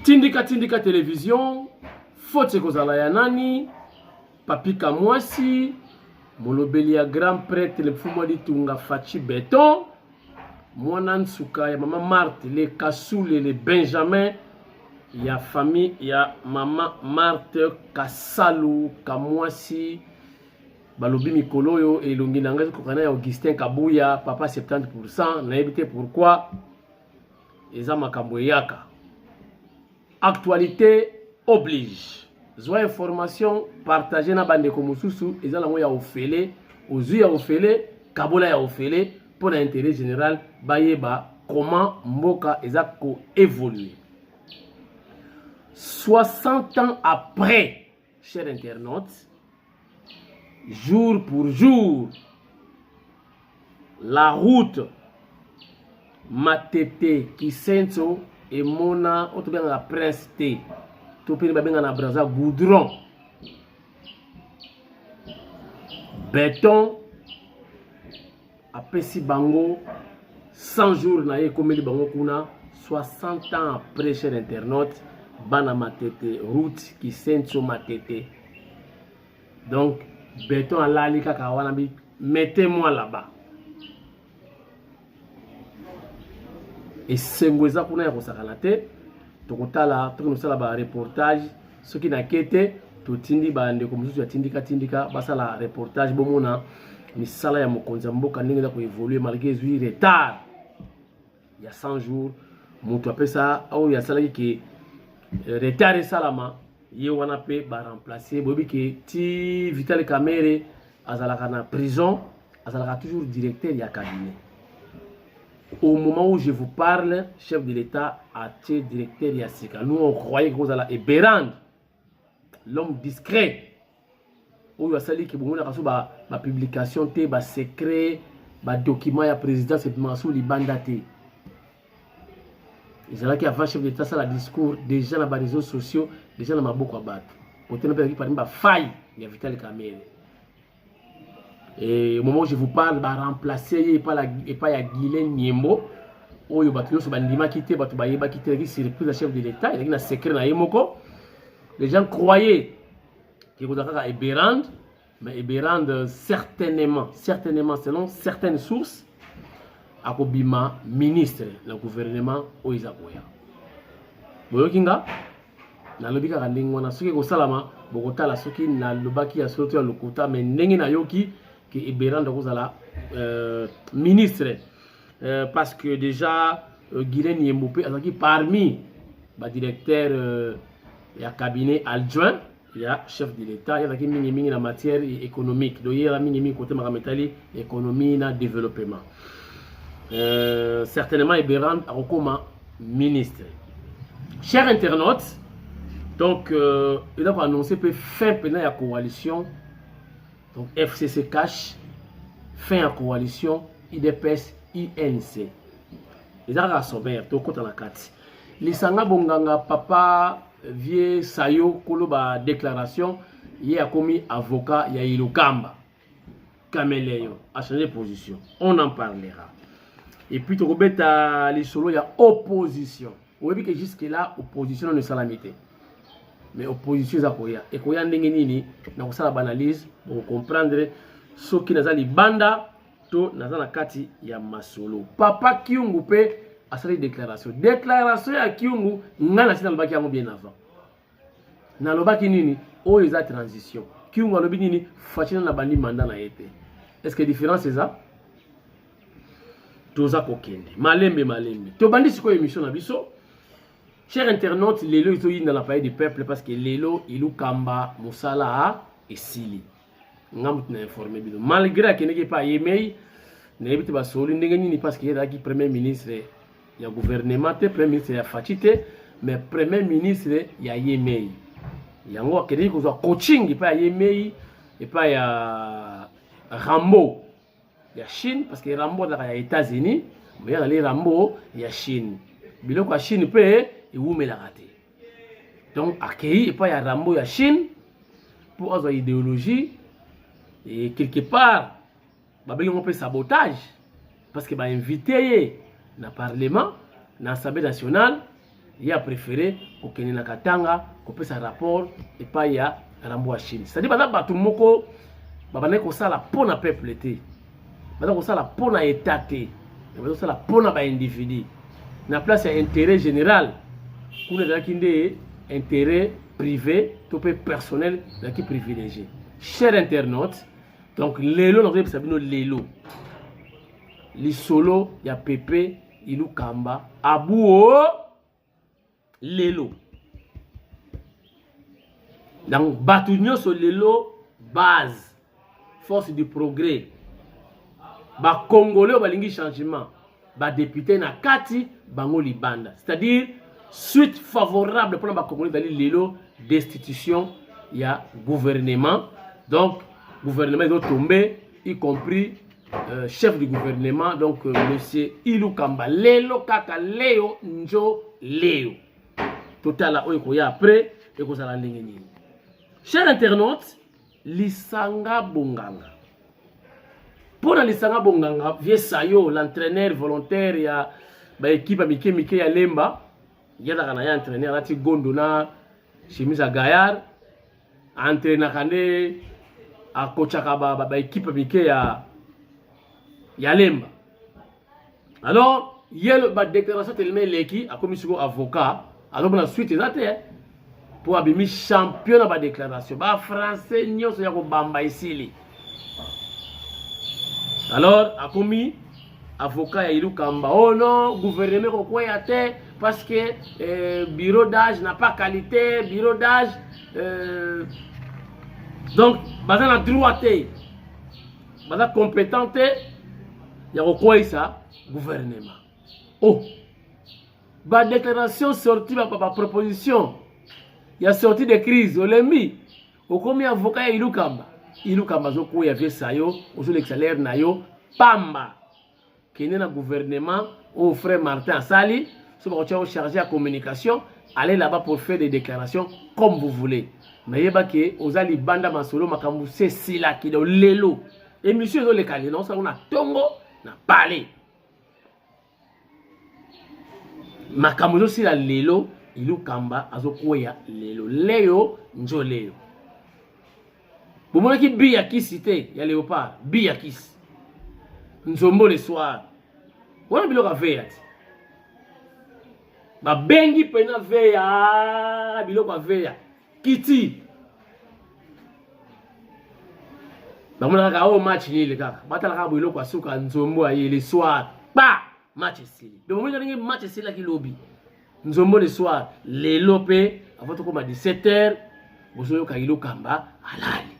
Tindika télévision, Fote kozala ya nani, Papi Kamwasi, Molobelia grand prêtre le Fumo di Tunga Fachi Beton, Mwana Nsuka ya Maman Marthe, les Kassoule, les Benjamin, ya famille, ya Maman Marthe Kassalou, Kamwasi, Balobi Mikoloyo, et Longinanga Kokana Augustin Kabouya, papa 70%, n'a évité pourquoi, Eza Makambo Yaka. Actualité oblige. Zoa information partagée na bande komususu eza lango ya ofele, ozu ya ofele, kabola ya ofele pour l'intérêt général bayeba comment mboka eza ko évoluer. 60 ans après, chers internautes, jour pour jour, la route Matete Kisenso et Mona, autre bien la presse T. Topini babenga na braza goudron. Béton. Apesi bango 100 jours na ye komeli bango kuna 60 ans après cher internaute bana Matete route Kisenso Matete. Donc béton alali kaka wana bi mettez-moi là-bas. Et sengweza kuna ya kosakana te tokotala tokonosala ba reportage soki na kete totindi bande ko mususu ya tindika basala reportage bomona misala ya mokonza mboka ndenge za ko évoluer malgré zui retard ya 100 jours mutu apesa au ya salaki ke retard salama ye wana pe ba remplacer bobi ke ti Vital Kamerhe azalaka na prison azalaka toujours directeur ya cabinet. Au moment où je vous parle, chef de l'État a été directeur Yassika. Nous, on croyait que vous allez Eberand, l'homme discret. Où il y a sali que vous avez ma publication, ma secret, ma document, ya président, c'est Mansou Libandate. Et c'est là qu'il y a chef de l'État, ça, le discours, déjà dans les réseaux sociaux, déjà dans ma boucle à battre. Pour tenir par exemple, faille, il y a Vital Kamerhe. Et au moment où je vous parle, bah remplacer et pas ya Guilain Niembo, où il y a battu sur bandima quitté, battu baïba quitté, qui surprise le chef de l'État, il y a un secret na Yemoko. Les gens croyaient qu'il y avait Eberand, mais Eberand certainement, selon certaines sources, a Kobima ministre le gouvernement au Isakoya. Boyokinga, na lobika kandingo na soki ko salama, bokota la soki na lobaki ya soto ya lokota, mais ndenge na yoki qui Eberand kozala ministre parce que déjà Guilain Niembopé azaki parmi ba directeur ya cabinet adjoint ya chef de l'État ya ki mingi na matière économique donc ya mingi côté makametali économie na développement certainement Eberand akokoma ministre. Chers internautes, donc il a annoncé que fin pendant la coalition. Donc FCC cache, fin à coalition, IDPS, INC. Les arts sommaires, tout côté la carte. Les sanga bonganga papa vie sayo koloba déclaration, il a commis avocat, il y a Ilokamba. Kameleyo a changé de position. On en parlera. Et puis tu à les solo, il y a opposition. Vous voyez que jusque là, opposition ne salamité. Mais opposition za koya et koya ndenge nini na kosala analyse pour comprendre ce qui nazali banda to nazana kati ya masolo. Papa Kyungu pe asali déclaration ya Kyungu ngana sina lobaki yango bien avant na lobaki nini o eza transition Kyungu alobi nini fachina na bandi mandat na yete. Est-ce que différence c'est ça toza kokende malembe to bandi siko émission na biso. Chers internautes, Lelo est dans la paille du peuple parce que Lelo, Ilou Kamba, Moussala et Sili. Nous avons informé. Malgré qu'il n'y ait pas Yemei, nous avons pas soli, nous parce qu'il y a qui premier ministre, il y a gouvernement, premier ministre, il y a Fatite, mais premier ministre, il y a Yemei. Il y a un coaching, il y a Yemei, et pas il y a Rambo. Il y a Chine, parce que Rambo est aux États-Unis, mais il y a Rambo, il y a Chine. Il y a Chine, et où me l'a raté. Donc, accueilli et pas y a Rambo et Chine pour avoir une idéologie et quelque part, on peut sabotage parce que bah invité dans le Parlement, dans l'Assemblée nationale, il a préféré kokende na Katanga kopesa rapport et pas ya Rambo à Chine. C'est-à-dire bana batu moko babane ko sala pona peuple té. Bana ko sala pona état té. Bana ko sala pona ba individu. Na place ya intérêt général. Kuna da kinde intérêt privé, tout peu personnel da ki privilégié. Chers internautes, donc lelo na ko sabino lelo. Li solo ya Pepe Ilou Kamba Abou lelo. Donc Batunyo so lelo base force du progrès. Ba Congolais balingi changement. Ba député na kati bango libanda. C'est-à-dire suite favorable pour ba Congolais dali lelo destitution ya gouvernement. Donc gouvernement est tombé y compris chef du gouvernement, donc monsieur Ilou Kamba lelo kaka leo njo leo total oikoya après et ko sala ndenge. Chers internautes, Lisanga Bonganga. Pour Lisanga Bonganga, vieux Sayo, l'entraîneur volontaire ya ba équipe Mike ya Lemba, yada kana ya entraîneur lati Gondona chemise à Gaillard, entraîneur kande a coachaka ba équipe Mike ya Lemba. Alors, il y a la déclaration tellement l'équipe a commis sur avocat. Alors, on a suite exacte pour abîmer champion dans la déclaration. Ba français nyo so yako bamba ici. Alors, a commis avocat ya Ilou Kamba. Oh non, gouvernement ko ya te parce que bureau d'âge n'a pas qualité, bureau d'âge donc bazan a droit te. Bazan compétent te. Il y a quoi ça gouvernement. Oh, la déclaration sortie par proposition. Il y a sorti des crises. On l'a mis. Au combien avocat Ilou Kamba. Ilou Kamba zoko ya vie sayo, au le salaire nayo pamba. Qui n'est pas gouvernement au frère Martin Sali, ce que vous chargé à communication, allez là-bas pour faire des déclarations comme vous voulez. Mais il y a que aux ali banda masolo makambu c'est sila qui do lelo. Et monsieur zo le calé non ça on a tongo na parlé. Makamuzo si la lelo Ilou Kamba azokoya lelo leo njo leo. Bomona ki bi ya cité ya léopard bi ya kis. Nzombo le soir. Wana biloka veya. Ba bengi pena veya biloka veya. Kiti. Ba mona ka o match ni le kaka. Batala ka biloko asuka nzombo ayi le soir. Ba match sili. Donc moi j'ai match sili qui lobby. Nzombo le soir, les lopé avant comme à 17h, vous avez ka Ilou Kamba halali.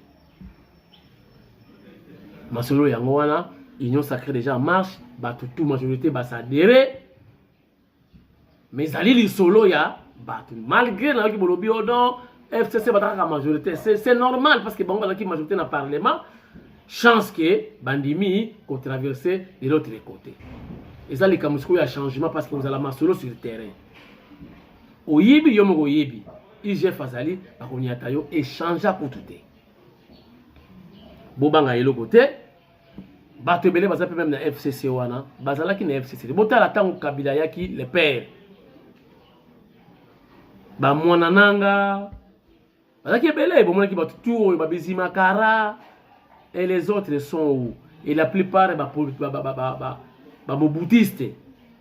Masolo yango wana, union sacrée déjà en marche, ba tout majorité ba s'adhérer. Mais ali li solo ya ba malgré na ki bolobi odo FCC ba ta majorité, c'est normal parce que bango ba ki majorité na parlement, chance que bandimi ko traverser de l'autre côté. Et ça, les Kamouskou, il y a changement parce que vous avez la masolo sur le terrain. Au Yibi, Yomo Yibi, IG Fazali, on y a taillé et changé pour tout. Bobanga est le côté. Batebele, vous avez même la FCC, Bazala qui n'est FCC. Bota la tango Kabila Yaki, le père. Mwanananga. Bazala qui est belé, Bomona qui bat tout, Babizima Kara. Et les autres sont où? Et la plupart, Bouddhiste,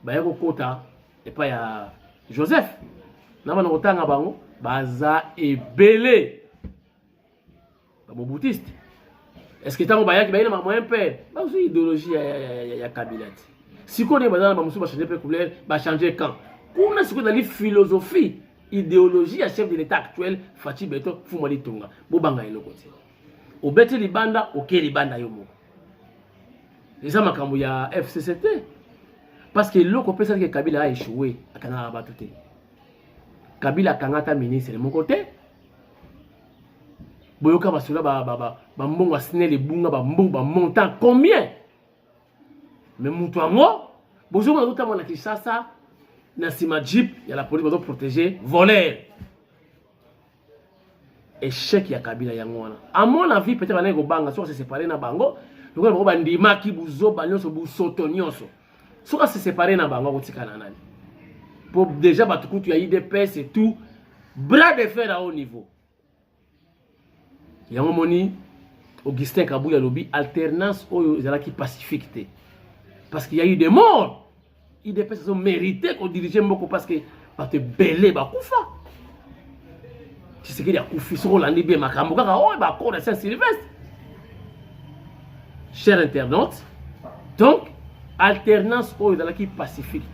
Bayako Kota, et pas ya Joseph. Nama Otanga Bango, Baza et Belé. Bouddhiste. Est-ce que tu as un peu de père? Bah, aussi, idéologie, il y a Kabila. Si on est dans le changer de couleur, va changer quand? Comment est-ce que dans la philosophie, idéologie, à chef de l'État actuel, Fatih Beto, Fumali Tonga, Bobanga et le côté. Au Bete Libanda, au Ké Libanda Yomo. Les gens qui ont FCCT. Parce que l'autre personne que Kabila a échoué à Kanara Batouté. Kabila a Kanata ministre de mon côté. Boyoka Basula Bambonga Sine les Bunga Bambonga montant combien? Mais Moutoua moi, bonjour à l'autre qui ça, Nassima Jeep, il y a la police qui doit protéger, voler. Échec ya Kabila Yangwana. À mon avis, peut-être que Banga soit se séparer na Bango. Le gouvernement bandimaki buzo banyoso busoto nyoso. Soka se séparer na Bango kotika na nani. pour déjà tu as IDPS et tout bras de fer à haut niveau. Il y a un moment Augustin Kabouya lobby alternance aux qui pacifique parce qu'il y a eu des morts. IDPS ont mérité qu'on dirige beaucoup parce que va te belé ba kufa. Tu sais qu'il y a kufi sur la Libye makambo kaka oh ba cour de Saint-Sylvestre. Chers internautes, donc alternance aux qui pacifique.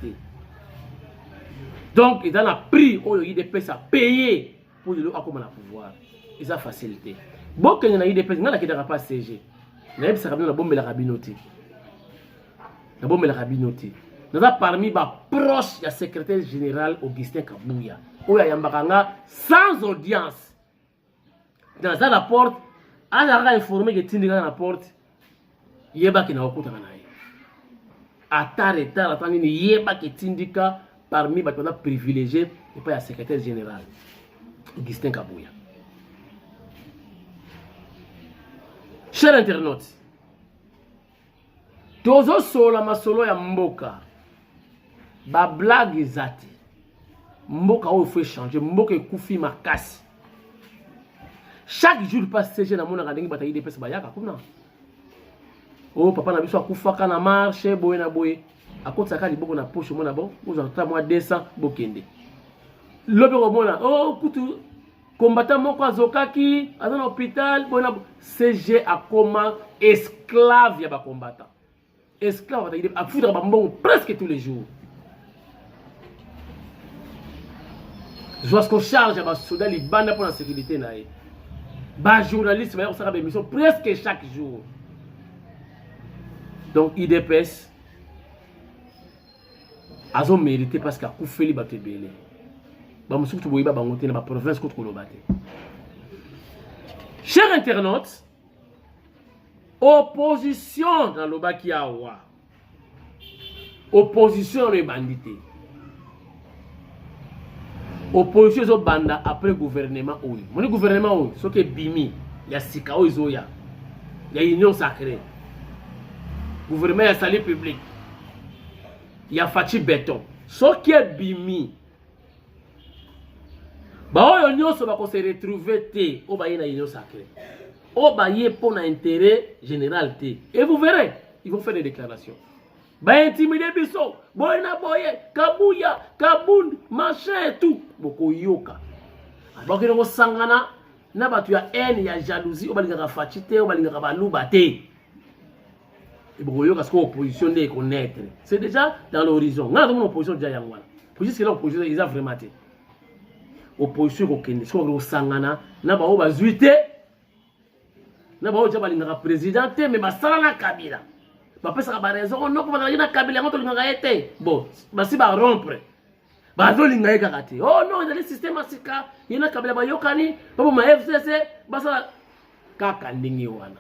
Donc ils ont pris aux IDPS à payer pour le pouvoir. Ils ont facilité. Bon que y a IDPS n'a pas CG. Mais ça la bombe la rabinoté. La bombe la rabinoté. Nous avons parmi les proches du secrétaire général Augustin Kabouya. Où il y a sans audience. Dans la porte, on a informé que Tindi dans la porte, il y a qui n'a pas de attends, il y a qui Tindi parmi les privilégiés et pas le secrétaire général Augustin Kabouya. Chers internautes, tozo sola masolo ya mboka. Ba blague zati. Mboka où il faut changer, mboka ekufi makasi. Chaque jour passe CG na mona kandengi batayi IDPS bayaka kuna. Oh papa na biso akufa kana marche boye na boye. Akotsa ka liboko na poche mona bon, oza ta moi 200 bokende. Lobe ko mona, oh kutu combattant moko azokaki, aza na hôpital, boye na CG akoma esclave ya ba combattant. Esclave batayi a foutre ba mbongo presque tous les jours. Je vois ce qu'on charge à soldats libanda pour la sécurité. Les journalistes vont faire des émissions presque chaque jour. Donc, IDPS a mérité parce qu'il a coupé les bateaux belés. Chers internautes, opposition dans le Bakiawa, opposition dans les bandités. Opposition aux banda après gouvernement oui. Mon gouvernement oui, ce qui est bimi, il y a Sikao Izoya, il y a Union Sacrée, gouvernement il y a Salut Public, il y a Fachi Béton, ce qui est bimi. Bah Union ça va se retrouver té, au baye na Union Sacrée, au baye pour l'intérêt général té, et vous verrez, ils vont faire des déclarations. Ba intimider biso boye na boye Kabouya Kabound machin et tout boko yoka abaki ngo sangana na batu ya haine ya jalousie obalinga fachite obalinga baluba te et boko yoka ce opposition de connaître c'est déjà dans l'horizon ngana dans opposition déjà yangwana pour juste que l'opposition ils a vraiment été opposition ko kende so ngo sangana na ba obazuite na ba oja balinga président mais basala na Kabila. Papa ça va raison non comme na Kabila ngoto linga été bon basi ba rompre ba zo linga ekakati oh non dans le système asika yena Kabila ba yokani papa ma FCC basa kaka ndingi wana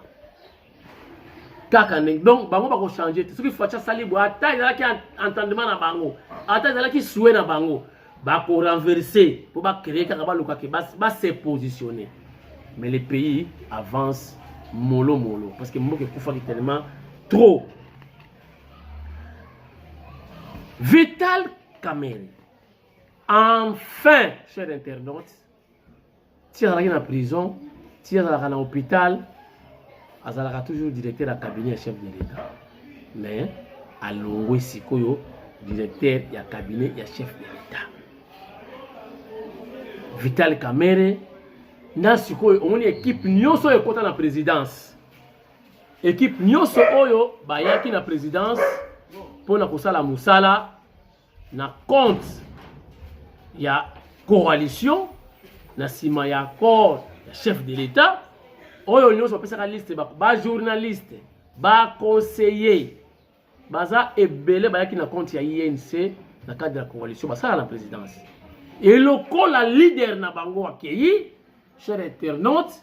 kaka ndingi donc bango ba ko changer ce qui faut sali bo ata il qui entendement na bango ata il qui souhait na bango ba ko renverser pour ba créer kaka ba luka ke ba se positionner mais le pays avance mollo parce que mboke kufa tellement trop. Vital Kamerhe. Enfin, chers internautes, si vous êtes en prison, si vous êtes en hôpital, vous êtes toujours directeur de cabinet chef de l'État. Mais, à l'ongwe sikoyo, directeur de cabinet et chef de l'État. Vital Kamerhe, na sikoyo, on a une équipe nyonso est contre la présidence. Équipe nyonso oyo bayaki na présidence pour na kosala musala na compte ya coalition na sima ya accord ya chef de l'État oyo nyonso pesaka liste ba journaliste ba conseiller baza ebele bayaki na compte ya INC na cadre de la coalition basala na présidence et le la leader na bango akei chers internautes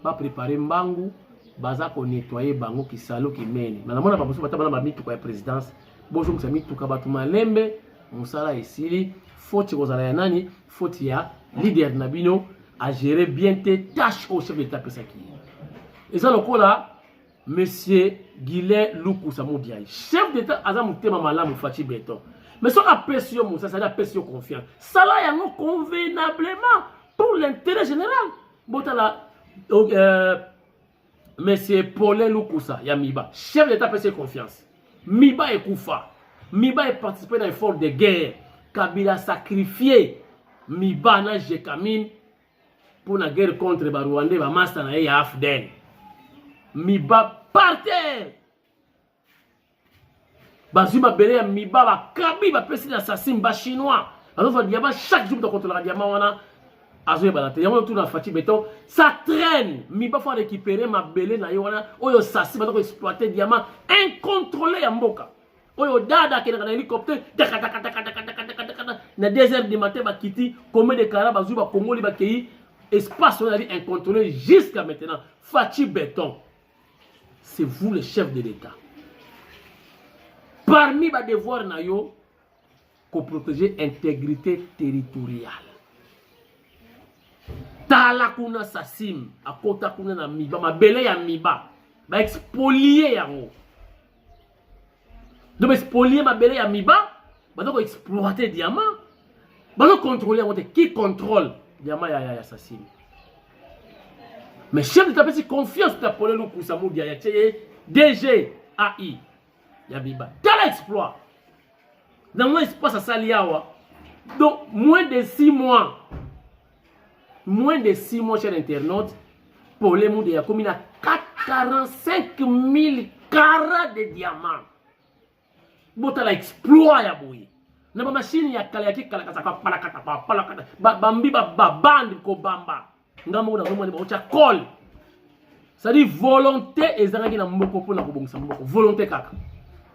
ba préparer mbangu baza ko nettoyer bango ki salo ki meni manamona ba boso bataba na mituka ya présidence bozo msa mituka batu malembe musala esili faute kozala ya nani faute ya leader nabino a gérer bien tes tâches au chef d'état pesaki et ça lokola monsieur Guillet Luku Samudiaï chef d'état aza mutema malamu Fachi Béton Mais si on a perçu ça, ça a perçu confiance. Ça là, il y a convenablement pour l'intérêt général. Botala, Monsieur Paulin Lukusa, il y a Miba. Chef d'État perçu confiance. Miba est Koufa. Miba est participé dans l'effort de guerre. Kabila a sacrifié Miba na Jekamine pour la guerre contre les Rwandais, va master na ya Afden. Miba par terre. Bazuma belé Miba va kabi va pesi l'assassin ba chinois. Alors va diamant chaque jour de contre la diamant wana azoye balate. Yamo tout na fati béton, ça traîne. Miba faut récupérer ma belé na yo wana oyo sasi ba ko exploiter diamant incontrôlé ya mboka. Oyo dada qui est dans l'hélicoptère, na 2h du matin, Kiti, combien de carats, Bazouba, Congo, Libakei, espace on a dit incontrôlé jusqu'à maintenant. Fati Béton, c'est vous le chef de l'État. Parmi les devoirs, nayo, qu'on protéger l'intégrité territoriale. Tala kuna sasim, à kota kuna na miba, ma belle ya miba, ba expolier yango. Donc, expolier ma belle ya miba, ba donc exploiter diamant, ba donc contrôler qui contrôle diamant ya sasim. Mais chef d'État peut confiance ta pour le kusamu dia ya DG AI ya miba. Tel exploit. Dans mon espace à Saliawa. Donc moins de 6 mois. Moins de 6 mois, chers internautes, pour les mondes, il y a comme 45 000 carats de diamants. Bota la exploit ya boye. Na ba machine ya kala yaki kala kasa palakata bambi bandi ko bamba. Ngamo na ngamo ni ba cha call. Ça dit volonté ezangaki na mboko pona ko bongisa mboko. Volonté kaka.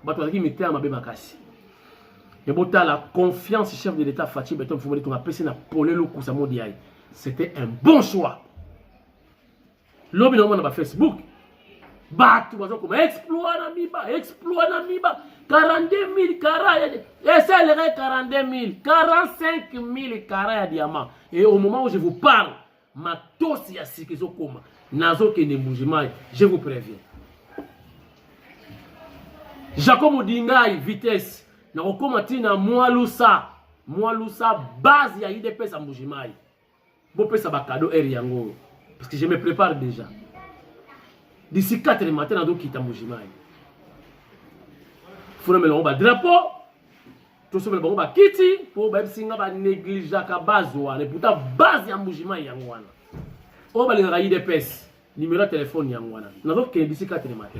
Bato azaki mettre mabe makasi. Et bota la confiance chef de l'État Fati Béton Fumoli to apesi na polelo kusamo diai. C'était un bon choix. L'homme normalement na Facebook. Batu bazo comme exploit na miba 42 000 carats et c'est le 42 000 45 000 carats de diamants et au moment où je vous parle ma tosi ya sikizo koma nazo kene mujimai je vous préviens Jacob Odingai vitesse na kokoma tina Mwalusa base ya IDPS à mujimai bo pesa ba cadeau yango parce que je me prépare déjà. D'ici 4 du matin, on doit quitter Mujimai. Il faut mettre un drapeau. Tout ce que va quitter pour négliger la base. Et pourtant, base de Mujimai Yangwana. On va aller des pèses. Numéro de téléphone Yangwana. On doit quitter d'ici 4 du matin.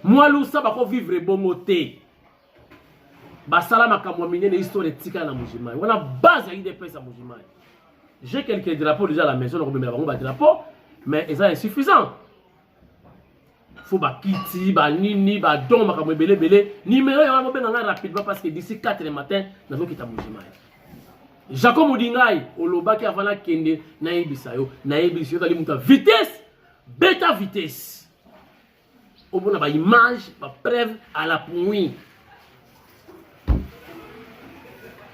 Moi, nous savons vivre bon côté. Basala makamwamine une histoire de tika na Mujimai. On a base de des pèses à Mujimai. J'ai quelques drapeaux déjà à la maison. On va mettre un drapeau. Mais ils sont insuffisants. Faut ba kiti ba nini ba don makamwe belé numéro ya mo benga rapidement parce que d'ici 4 du matin nazo kita Mujimai. Jacob Odingai olobaki avant la kende na yebisayo tali muta vitesse beta vitesse. Au bona ba image ba preuve à la point.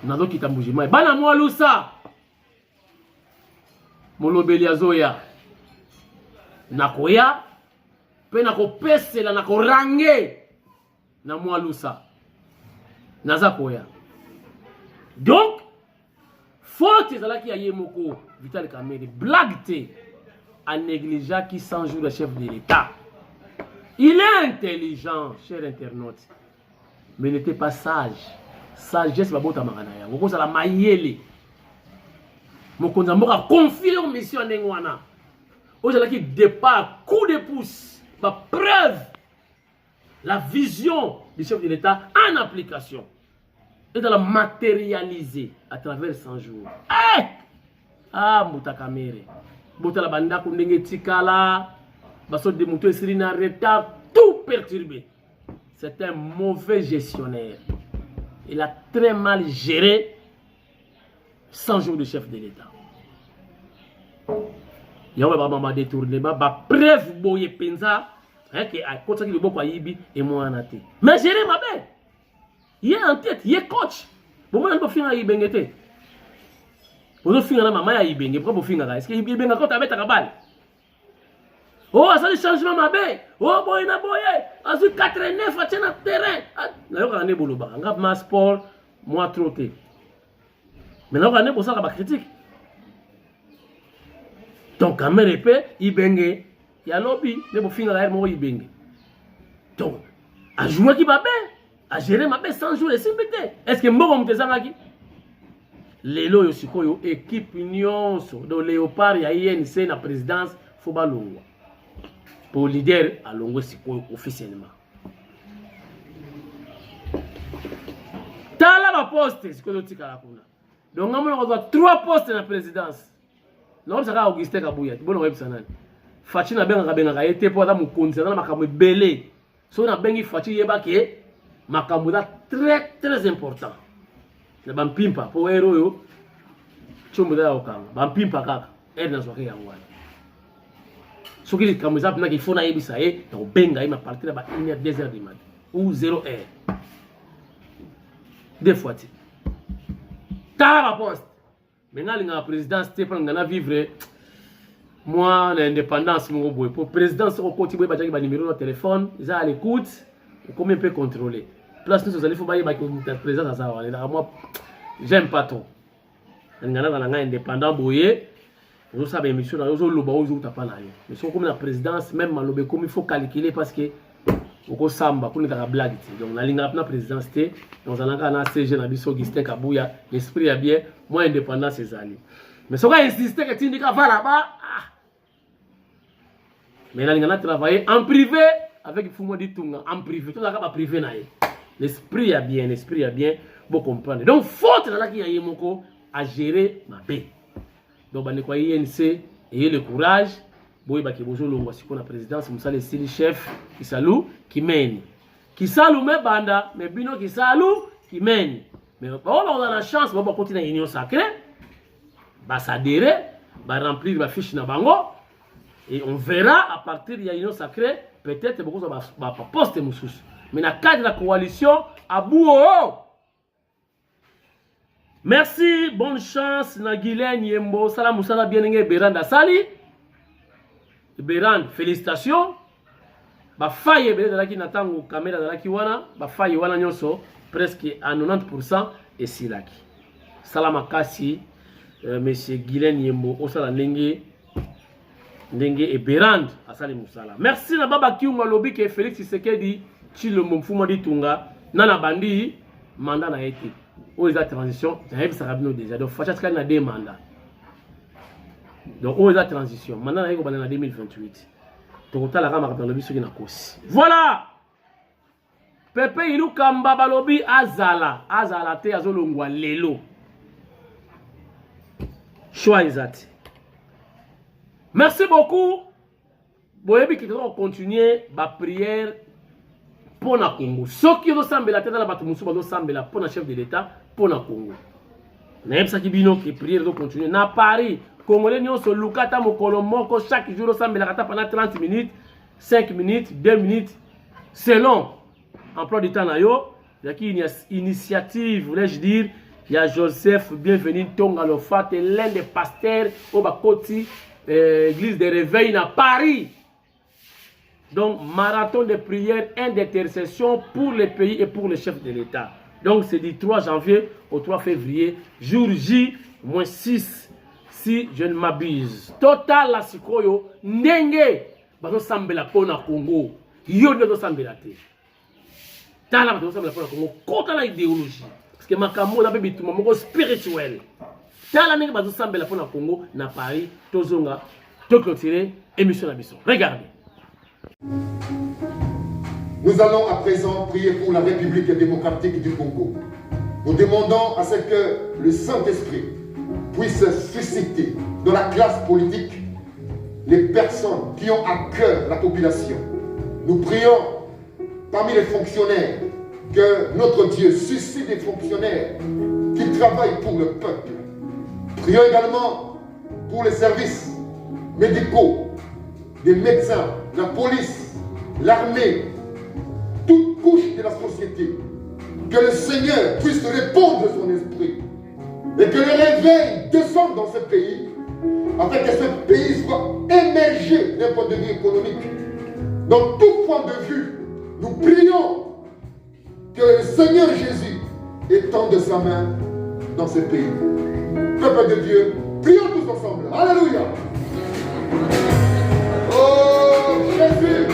Nazo kita Mujimai. Bana Mwalusa molobeli azoya nakoya pe na kopese la na korange na Mwalusa naza koya. Donc faute ezalaki ya yemoko Vital Kamerhe blague te a négligé qui 100 jours de chef de l'État. Il est intelligent, cher internaute, mais il n'était pas sage. Sagesse ba bota makana yango ko sala mayele mokonza mboka confier aux missions ndengwana ozalaki départ coup de pouce. Par preuve, la vision du chef de l'État en application et de la matérialiser à travers 100 jours. Mouta Kamerhe. Mouta la banda kundenge tikala. Baso de mouto esri na retard, tout perturbé. C'est un mauvais gestionnaire. Il a très mal géré 100 jours de chef de l'État. Il y a un détournement, preuve boye penza, que à côté de beaucoup yibi et moi en athée. Mais gérer ma belle, il est en tête, il est coach. Bon moi on peut finir yibengete. On peut finir maman ya yibenge, pourquoi on finir là? Est-ce que yibenga quand avec ta cabale? Oh, ça le changement ma bé. Oh, boy na boye. Azu 89 a tient na terrain. Na yo kané boloba. Ngap ma sport moi trotté. Mais na kané pour ça ba critique. Donc quand même répé, ibenge. Ya lobby, ne bo finir la mo ibenge. Donc a jouer qui ba bé, a gérer ma bé sans jouer simpité. Est-ce que mboko mtezanga ki? Lelo yo sikoyo équipe nyonso do Léopard ya INC na présidence faut ba longwa. Pour leader à longo sikoyo officiellement. Tala ba poste sikoyo tikala kuna. Donc ngamo ko 3 postes na présidence. Non ça ka Augustin Kabuya, bono web sanani. Fachi na benga ete po da mukonzi na makambo belé. So na bengi Fachi yeba ke makambo da très important. Na bampimpa po hero yo chombo da okanga. Bampimpa kaka. Na soke yango wana. Soki les caméras na ki fona yebisa ye na benga ima partir ba 1h 2h du matin ou 0h. Deux fois ti. Tala ba poste. Maintenant la présidence te prendre na vivre moi l'indépendance mon boy pour présidence au côté boy ba jaki ba numéro de téléphone, ils à l'écoute, comment peut contrôler. Place nous allez faut ba la présidence ça va. Moi j'aime pas trop. Ngana na indépendant boye. Vous savez, monsieur, nous avons le baou, nous avons mais si on comme la présidence, même malobé comme il faut calculer parce que au samba, qu'on est dans la blague. Donc la ligne la présidence, nous allons dans CG, na biso Augustin Kabuya, l'esprit est bien, moins indépendant ces années. Mais si on insister que tu dis va là-bas, mais la ligne a travaillé en privé avec Fumo dit Tunga, en privé, tout ça va privé naïe. L'esprit est bien, vous comprenez. Donc faute là qui a yemoko à gérer ma paix. Donc, il y a INC et le courage. Boy baki bozo longwa siko na présidence musale sili chef kisalu kimeni. Kisalu me banda me bino kisalu kimeni. Mais on a la chance de continuer l'union sacrée. Ba s'adhérer, ba remplir la fiche na bango et on verra à partir de l'union sacrée peut-être beaucoup va poster mususu. Mais dans le cadre de la coalition à Bouo. Merci, bonne chance, Nagilen Yembo, Salam Moussala Bienenge, Beran Sali. Beran, félicitations. Ba faille de la qui n'attend ou caméra de la qui wana, ba faille wana nyoso, presque à 90% et silaki. Salam Akasi, monsieur Gilen Yembo, Osala Nenge et Beran, Asali Moussala. Merci, Nababa Kiunga Lobi, que Félix Tshisekedi, Chilo Mumfuma Ditunga, Nana Bandi, mandat na été. Où est la transition? Ça va déjà. Donc, Fachaska a deux mandats. Donc, où est la transition? Maintenant, on est en 2028. Donc, on a la rame dans le bus qui n'a pas. Voilà! Pepe Ilu Kamba Balobi Azala. Azala te azolongwa lelo. Choix exact. Merci beaucoup. Boyebi qui doit continuer ma prière. Pour na Congo. Ceux qui ont semblé la tête dans la bataille, ils ont semblé la pour le chef de l'État pour na Congo. Même ça qui bino qui prière doit continuer. Na Paris, Congolais nous sur Lukata Mokolomoko chaque jour semblé la kata pendant 30 minutes, 5 minutes, 2 minutes, selon emploi du temps na yo. Il y a qui une initiative, voulais-je dire, il y a Joseph Bienvenu Tonga Lofat, l'un des pasteurs au Bakoti, église de réveil à Paris. Donc, marathon de prière et d'intercession pour les pays et pour les chefs de l'État. Donc, c'est du 3 janvier au 3 février, jour J, moins 6, si je ne m'abuse. Total, la sikoyo, ndenge, bazo sambela pona Congo. Yo ne doit sambela te. Tala bazo sambela pona Congo. Kota la idéologie. Parce que makambo na bebi tuma moko spirituel. Tala ndenge bazo sambela pona Congo, na Paris, tozonga, to clôturer, émission na biso. Regardez. Nous allons à présent prier pour la République démocratique du Congo. Nous demandons à ce que le Saint-Esprit puisse susciter dans la classe politique les personnes qui ont à cœur la population. Nous prions parmi les fonctionnaires que notre Dieu suscite des fonctionnaires qui travaillent pour le peuple. Prions également pour les services médicaux, des médecins, la police, l'armée, toute couche de la société. Que le Seigneur puisse répondre de son esprit et que le réveil descende dans ce pays afin que ce pays soit émergé d'un point de vue économique. Donc, tout point de vue, nous prions que le Seigneur Jésus étende sa main dans ce pays. Peuple de Dieu, prions tous ensemble. Alléluia. Oh Jésus,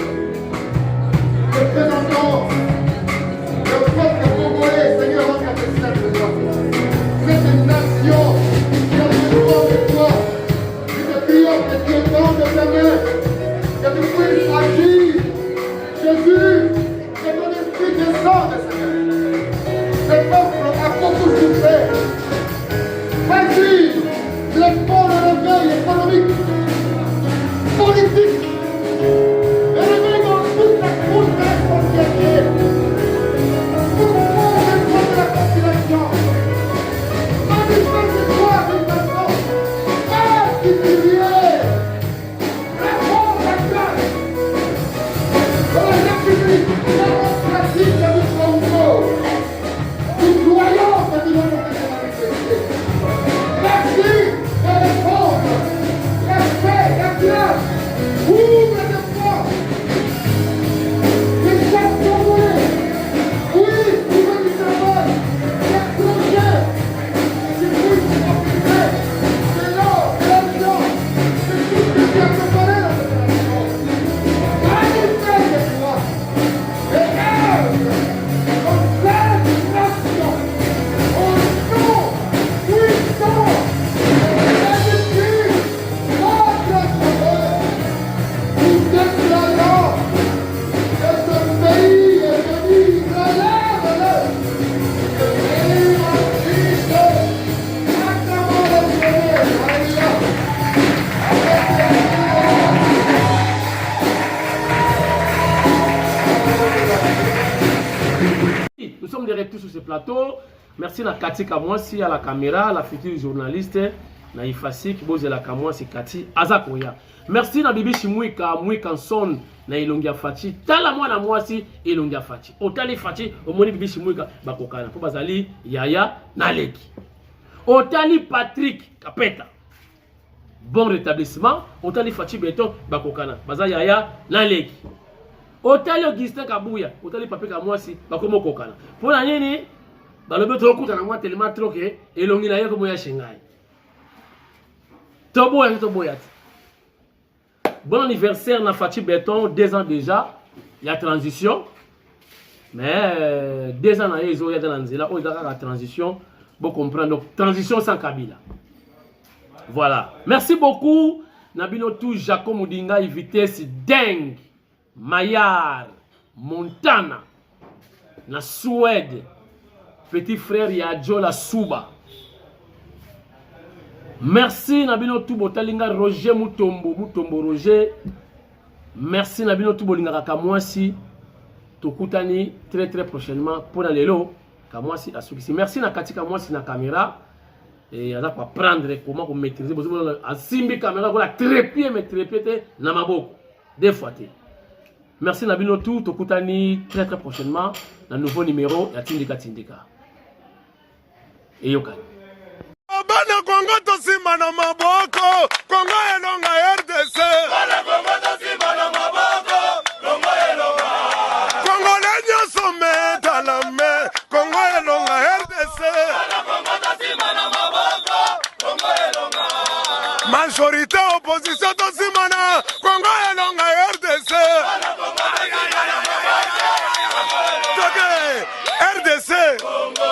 nous présentons le peuple congolais, Seigneur, en tant que cette nation qui a besoin de toi. Nous te prions que tu étendes ta main, que tu puisses agir. Jésus, que ton esprit descende, Seigneur. Ce peuple a beaucoup souffert. Vas-y, l'effort de réveil économique, politique, le réveil dans toute la couche de la société. Pour prendre le droit de la population. Manifeste-toi d'une façon particulière. Réponds la classe dans la République démocratique du Congo. Nous croyons que nous allons manifester. Merci de répondre. Respect, la classe. Ouvre les portes. Les chefs congolais. Oui, ouvre du travail. Les projets. C'est vous qui profitez. C'est l'or, c'est l'argent. C'est tout ce qui a préparé la fédération. Manifeste-toi. Et œuvre dans cette nation. Au nom puissant de Jésus-Christ, notre Sauveur. Nous déclarons que ce pays est venu relève-le. Ce pays en Christ, acclamons le Seigneur. Alléluia. Nous sommes de retour sur ce plateau. Merci à Cathy Kamwasi à la caméra, la future journaliste. Na Ifasi qui bose la Kamwasi Cathy Azakoya. Merci na Bibi Shimwika, Mwika Son na Ilongia Fati. Tala mwana mwasi Ilongia Fati. Otali Fati, omoni Bibi Shimwika bakokana. Po bazali Yaya na Leki. Otali Patrick Kapeta. Bon rétablissement. Otali Fati Beton bakokana. Bazali Yaya na Leki. Otali Augustin Kabuya. Otali Pape Kamwasi bakomo kokana. Po na nini? Balobe tokuta na mwa tellement trop que Ilongi na yeko moya shengai. Toboya, Toboya. Bon anniversaire na Fati Beton, 2 ans déjà. Il y a transition. Mais 2 ans il y a la transition. Vous comprenez. Donc, transition sans Kabila. Voilà. Merci beaucoup. Nabino tout Jacob Moudinga, vitesse dingue. Mayar, Montana. Na Suède. Petit frère Yadjo la Souba. Merci Nabino Toubo Talinga Roger Mutombo Roger. Merci Nabino Toubo Linga Kamwasi. Tokutani très prochainement pour aller là. Kamwasi Asukisi. Merci na Katika Kamwasi na caméra. Et on va prendre comment vous maîtriser. Vous avez simbi caméra voilà trépied mais trépied na maboko. Des fois. Merci Nabino Toubo Tokutani très prochainement dans nouveau numéro ya Tindika. Et Yokan. Bana Kongo tosima na maboko, Kongo elonga RDC. Bana Kongo tosima na maboko, Kongo elonga. Kongo lenyo sommet à la main, Kongo elonga RDC. Bana Kongo tosima na maboko, Kongo elonga. Majorité opposition tosima na Kongo elonga RDC. Bana Kongo tosima na maboko, RDC. Congo.